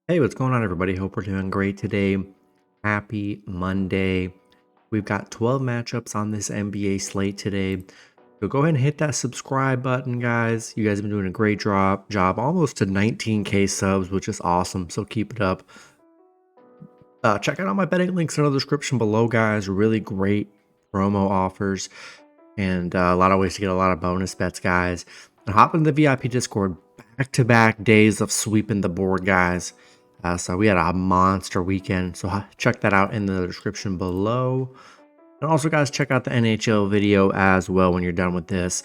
Hey, what's going on, everybody? Hope we're doing great today. Happy Monday. We've got 12 matchups on this NBA slate today. So go ahead and hit that subscribe button, guys. You guys have been doing a great job, almost to 19K subs, which is awesome. So keep it up. Check out all my betting links in the description below, guys. Really great promo offers and a lot of ways to get a lot of bonus bets, guys. And hop into the VIP Discord. Back-to-back days of sweeping the board, guys. So we had a monster weekend. So check that out in the description below. And also, guys, check out the NHL video as well when you're done with this.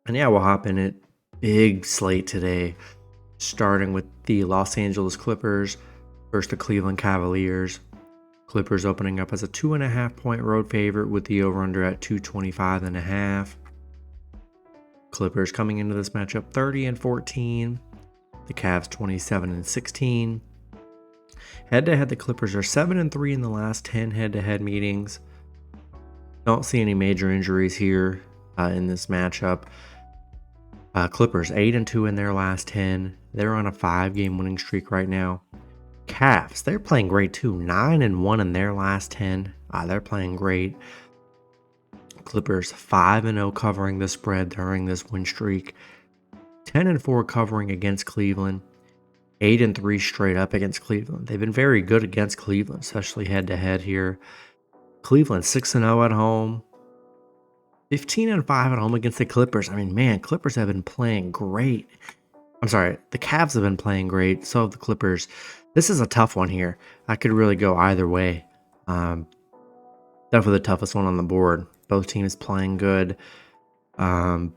And yeah, we'll hop in it. Big slate today. Starting with the Los Angeles Clippers versus the Cleveland Cavaliers. Clippers opening up as a 2.5-point road favorite with the over-under at 225.5. Clippers coming into this matchup 30-14. The Cavs 27-16. Head-to-head, the Clippers are 7-3 in the last 10 head-to-head meetings. Don't see any major injuries here in this matchup. Clippers 8-2 in their last 10. They're on a 5-game winning streak right now. Cavs, they're playing great too. 9-1 in their last 10. They're playing great. Clippers 5-0 covering the spread during this win streak. 10-4 covering against Cleveland. 8-3 straight up against Cleveland. They've been very good against Cleveland, especially head-to-head here. Cleveland 6-0 at home. 15-5 at home against the Clippers. I mean, man, Clippers have been playing great. I'm sorry, the Cavs have been playing great. So have the Clippers. This is a tough one here. I could really go either way. Definitely the toughest one on the board. Both teams playing good. I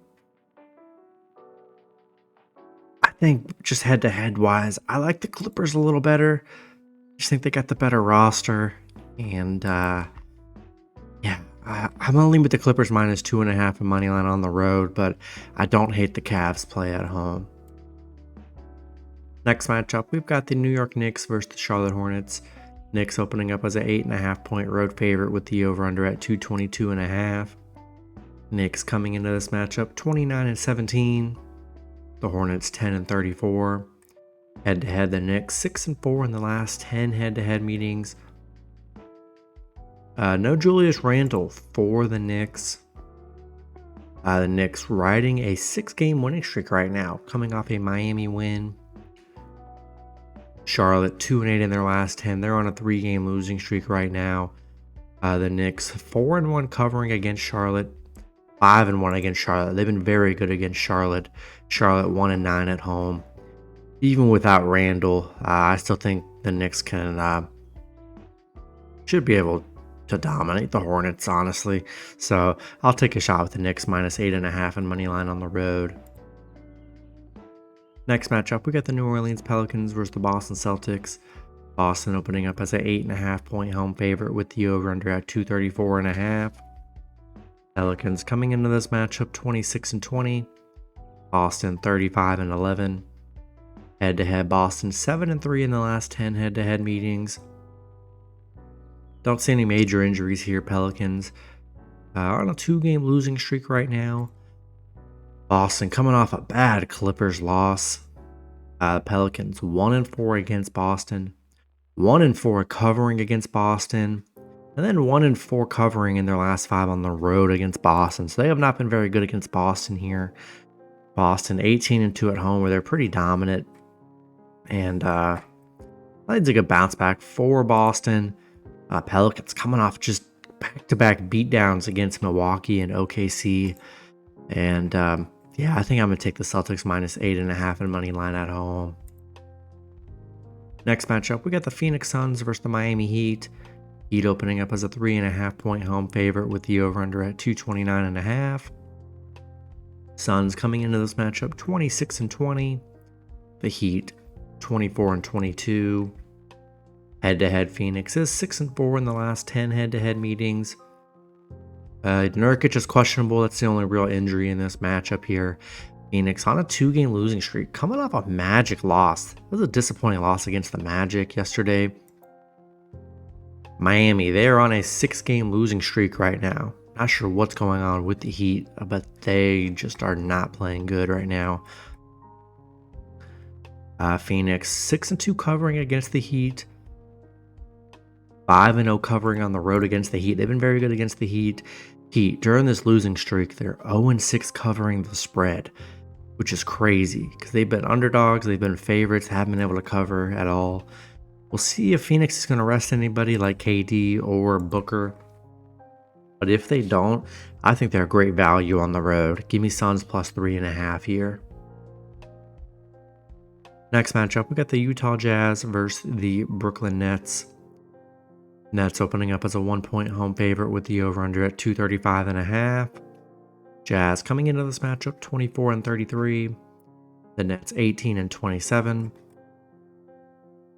think just head-to-head wise, I like the Clippers a little better. I just think they got the better roster. And yeah, I'm only with the Clippers minus 2.5 in money line on the road, but I don't hate the Cavs play at home. Next matchup, we've got the New York Knicks versus the Charlotte Hornets. Knicks opening up as an 8.5-point road favorite with the over-under at 222.5. Knicks coming into this matchup 29-17. The Hornets 10-34. Head-to-head, the Knicks 6-4 in the last 10 head-to-head meetings. No Julius Randle for the Knicks. The Knicks riding a 6-game winning streak right now, coming off a Miami win. Charlotte 2-8 in their last 10. They're on a 3-game losing streak right now. The Knicks 4-1 covering against Charlotte. 5-1 against Charlotte. They've been very good against Charlotte. Charlotte 1-9 at home. Even without Randle, I still think the Knicks should be able to dominate the Hornets, honestly. So I'll take a shot with the Knicks minus 8.5 in money line on the road. Next matchup, we got the New Orleans Pelicans versus the Boston Celtics. Boston opening up as an 8.5-point home favorite with the over-under at 234.5. Pelicans coming into this matchup 26-20. Boston 35-11. Head-to-head, Boston 7-3 in the last 10 head-to-head meetings. Don't see any major injuries here. Pelicans are on a 2-game losing streak right now. Boston coming off a bad Clippers loss. Pelicans 1-4 against Boston. 1-4 covering against Boston. And then 1-4 covering in their last 5 on the road against Boston. So they have not been very good against Boston here. Boston 18-2 at home, where they're pretty dominant. And I think it's a good bounce back for Boston. Pelicans coming off just back-to-back beatdowns against Milwaukee and OKC. And yeah, I think I'm going to take the Celtics minus 8.5 in money line at home. Next matchup, we got the Phoenix Suns versus the Miami Heat. Heat opening up as a 3.5-point home favorite with the over-under at 229.5. Suns coming into this matchup 26-20. The Heat 24-22. Head-to-head, Phoenix is 6-4 in the last 10 head-to-head meetings. Nurkic is questionable. That's the only real injury in this matchup here. Phoenix on a 2-game losing streak, coming off a Magic loss. It was a disappointing loss against the Magic yesterday. Miami, they're on a 6-game losing streak right now. Not sure what's going on with the Heat, but they just are not playing good right now. Phoenix 6-2 covering against the Heat. 5-0 covering on the road against the Heat. They've been very good against the Heat. During this losing streak, they're 0-6 covering the spread, which is crazy because they've been underdogs, they've been favorites, haven't been able to cover at all. We'll see if Phoenix is going to rest anybody like KD or Booker. But if they don't, I think they're great value on the road. Give me Suns plus 3.5 here. Next matchup, we got the Utah Jazz versus the Brooklyn Nets. Nets opening up as a 1-point home favorite with the over-under at 235.5. Jazz coming into this matchup 24-33. The Nets 18-27.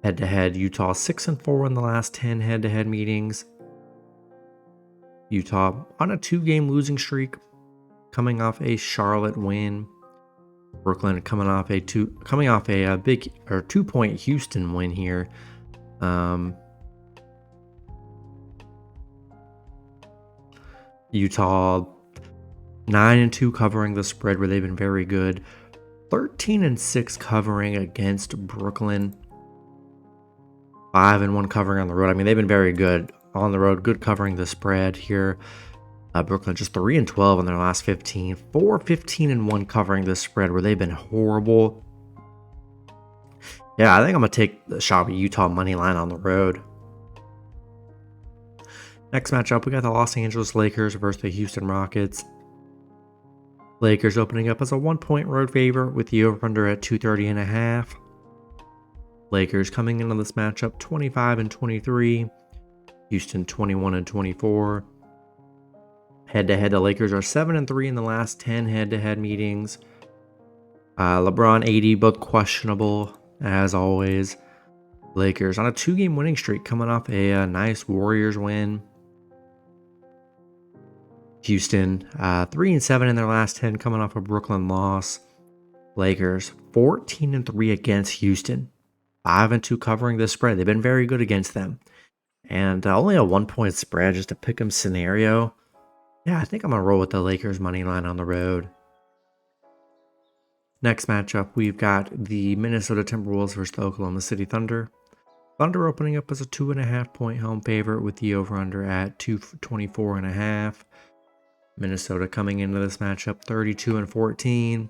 Head-to-head, Utah 6-4 in the last 10 head-to-head meetings. Utah on a 2-game losing streak, coming off a Charlotte win. Brooklyn coming off a 2-point Houston win here. Utah 9-2 covering the spread where they've been very good. 13-6 covering against Brooklyn. 5-1 covering on the road. I mean, they've been very good on the road. Good covering the spread here. Brooklyn just 3-12 in their last 15. 4-15-1 covering the spread where they've been horrible. Yeah, I think I'm going to take the shot with Utah money line on the road. Next matchup, we got the Los Angeles Lakers versus the Houston Rockets. Lakers opening up as a 1-point road favorite with the over-under at 230.5. Lakers coming into this matchup 25-23. Houston 21-24. Head-to-head, the Lakers are 7-3 in the last 10 head-to-head meetings. LeBron, AD, both questionable as always. Lakers on a 2-game winning streak, coming off a nice Warriors win. Houston 3-7 in their last 10, coming off a Brooklyn loss. Lakers 14-3 against Houston, 5-2 covering the spread. They've been very good against them, and only a 1-point spread, just a pick 'em scenario. Yeah, I think I'm gonna roll with the Lakers money line on the road. Next matchup, we've got the Minnesota Timberwolves versus the Oklahoma City Thunder. Thunder opening up as a 2.5-point home favorite with the over-under at 224.5. Minnesota coming into this matchup 32-14.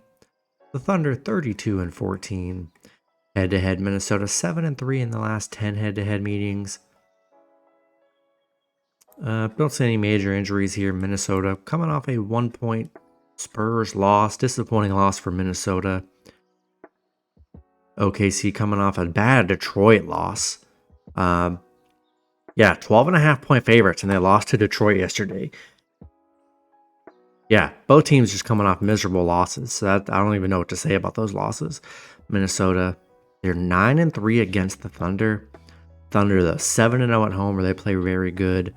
The Thunder 32-14. Head-to-head, Minnesota 7-3 in the last 10 head-to-head meetings. Don't see any major injuries here. Minnesota coming off a 1-point Spurs loss. Disappointing loss for Minnesota. OKC coming off a bad Detroit loss. 12.5-point favorites, and they lost to Detroit yesterday. Yeah, both teams just coming off miserable losses. So I don't even know what to say about those losses. Minnesota, they're 9-3 against the Thunder. Thunder, though, 7-0 at home where they play very good.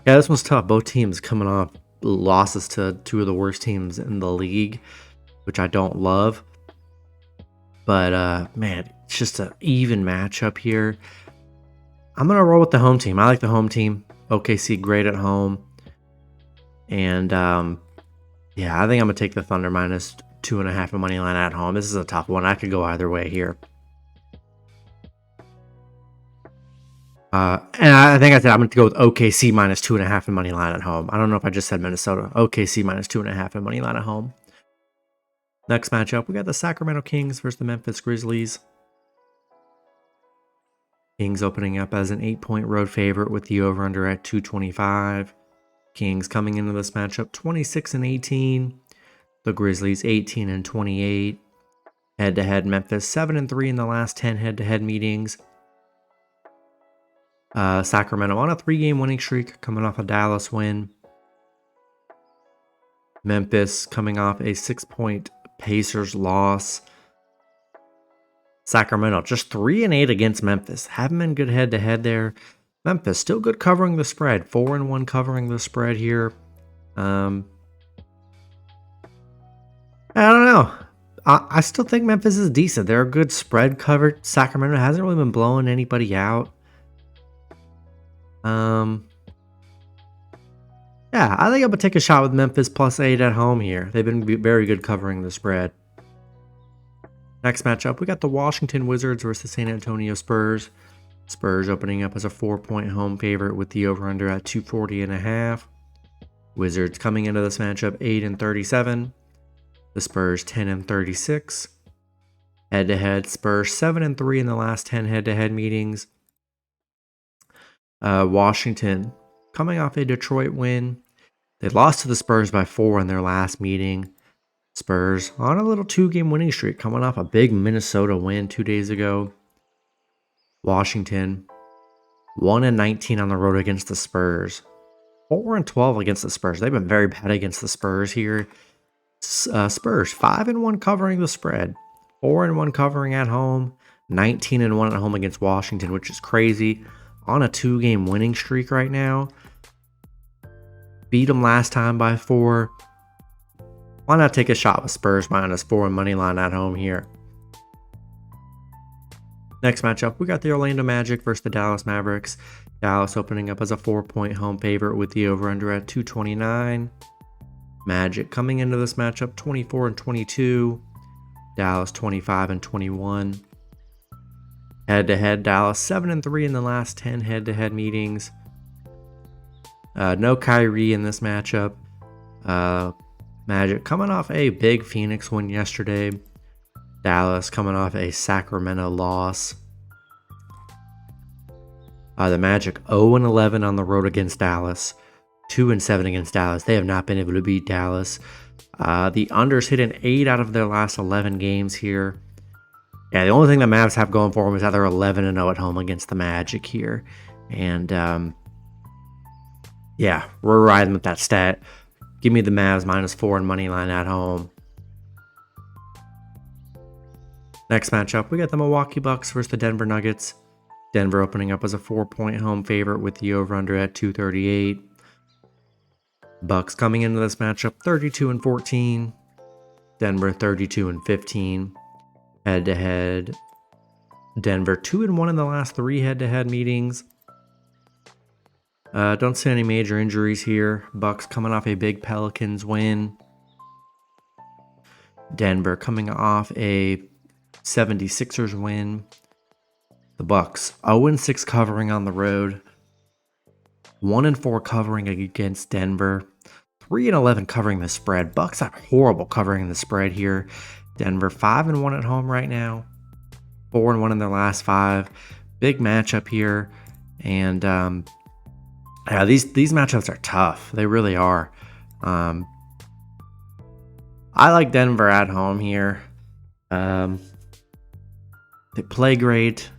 This one's tough. Both teams coming off losses to two of the worst teams in the league, which I don't love. But, man, it's just an even matchup here. I'm going to roll with the home team. I like the home team. OKC, great at home. And, I think I'm going to take the Thunder minus 2.5 in money line at home. This is a tough one. I could go either way here. And I think I said I'm going to go with OKC minus 2.5 in money line at home. I don't know if I just said Minnesota. OKC minus 2.5 in money line at home. Next matchup, we got the Sacramento Kings versus the Memphis Grizzlies. Kings opening up as an 8-point road favorite with the over-under at 225. Kings coming into this matchup 26-18. The Grizzlies 18-28. Head-to-head, Memphis 7-3 in the last 10 head-to-head meetings. Sacramento on a 3-game winning streak, coming off a Dallas win. Memphis coming off a 6-point Pacers loss. Sacramento just 3-8 against Memphis. Haven't been good head-to-head there. Memphis still good covering the spread. 4-1 covering the spread here. I don't know. I still think Memphis is decent. They're a good spread covered. Sacramento hasn't really been blowing anybody out. I think I'm going to take a shot with Memphis plus 8 at home here. They've been very good covering the spread. Next matchup, we got the Washington Wizards versus the San Antonio Spurs. Spurs opening up as a 4-point home favorite with the over-under at 240.5. Wizards coming into this matchup 8-37. The Spurs 10-36. Head-to-head, Spurs 7-3 in the last 10 head-to-head meetings. Washington coming off a Detroit win. They lost to the Spurs by 4 in their last meeting. Spurs on a little 2-game winning streak, coming off a big Minnesota win 2 days ago. Washington 1-19 on the road against the Spurs. 4-12 against the Spurs. They've been very bad against the Spurs here. Spurs 5-1 covering the spread. 4-1 covering at home. 19-1 at home against Washington, which is crazy. On a 2-game winning streak right now. Beat them last time by 4. Why not take a shot with Spurs -4 money line at home here? Next matchup, we got the Orlando Magic versus the Dallas Mavericks. Dallas opening up as a 4-point home favorite with the over-under at 229. Magic coming into this matchup 24-22. Dallas 25-21. Head-to-head, Dallas 7-3 in the last 10 head-to-head meetings. No Kyrie in this matchup. Magic coming off a big Phoenix win yesterday. Dallas coming off a Sacramento loss. The Magic 0-11 on the road against Dallas. 2-7 against Dallas. They have not been able to beat Dallas. The unders hit an 8 out of their last 11 games here. Yeah, the only thing the Mavs have going for them is that they're 11-0 at home against the Magic here. And yeah, we're riding with that stat. Give me the Mavs -4 and money line at home. Next matchup, we got the Milwaukee Bucks versus the Denver Nuggets. Denver opening up as a 4-point home favorite with the over-under at 238. Bucks coming into this matchup 32-14. Denver 32-15. Head-to-head, Denver 2-1 in the last 3 head-to-head meetings. Don't see any major injuries here. Bucks coming off a big Pelicans win. Denver coming off a 76ers win. The Bucks 0-6 covering on the road. 1-4 covering against Denver. 3-11 covering the spread. Bucks are horrible covering the spread here. Denver 5-1 at home right now. 4-1 in their last 5. Big matchup here. And yeah, these matchups are tough. They really are. I like Denver at home here. They play great.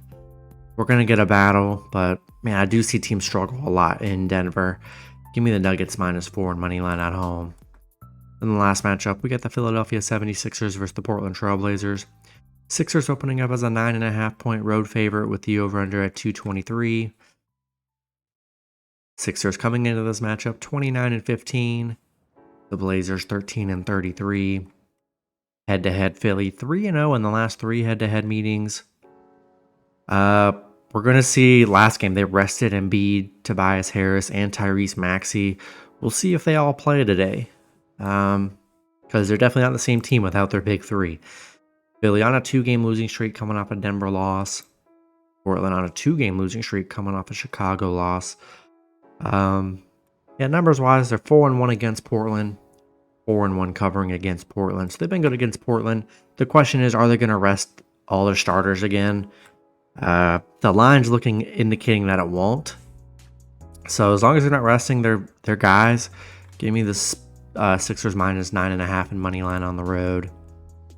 We're going to get a battle, but man, I do see teams struggle a lot in Denver. Give me the Nuggets -4 and money line at home. In the last matchup, we got the Philadelphia 76ers versus the Portland Trail Blazers. Sixers opening up as a 9.5-point road favorite with the over-under at 223. Sixers coming into this matchup 29-15. The Blazers 13-33. Head-to-head, Philly 3-0 in the last 3 head-to-head meetings. We're going to see last game they rested Embiid, Tobias Harris, and Tyrese Maxey. We'll see if they all play today. Because they're definitely not the same team without their big 3. Philly on a 2-game losing streak coming off a Denver loss. Portland on a 2-game losing streak coming off a Chicago loss. Yeah, numbers wise, they're 4-1 against Portland. 4-1 covering against Portland. So they've been good against Portland. The question is, are they going to rest all their starters again? The line's indicating that it won't. So as long as they're not resting their guys, give me this Sixers -9.5 and money line on the road.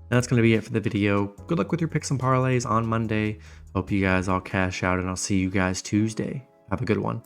That's going to be it for the video. Good luck with your picks and parlays on Monday. Hope you guys all cash out, and I'll see you guys Tuesday. Have a good one.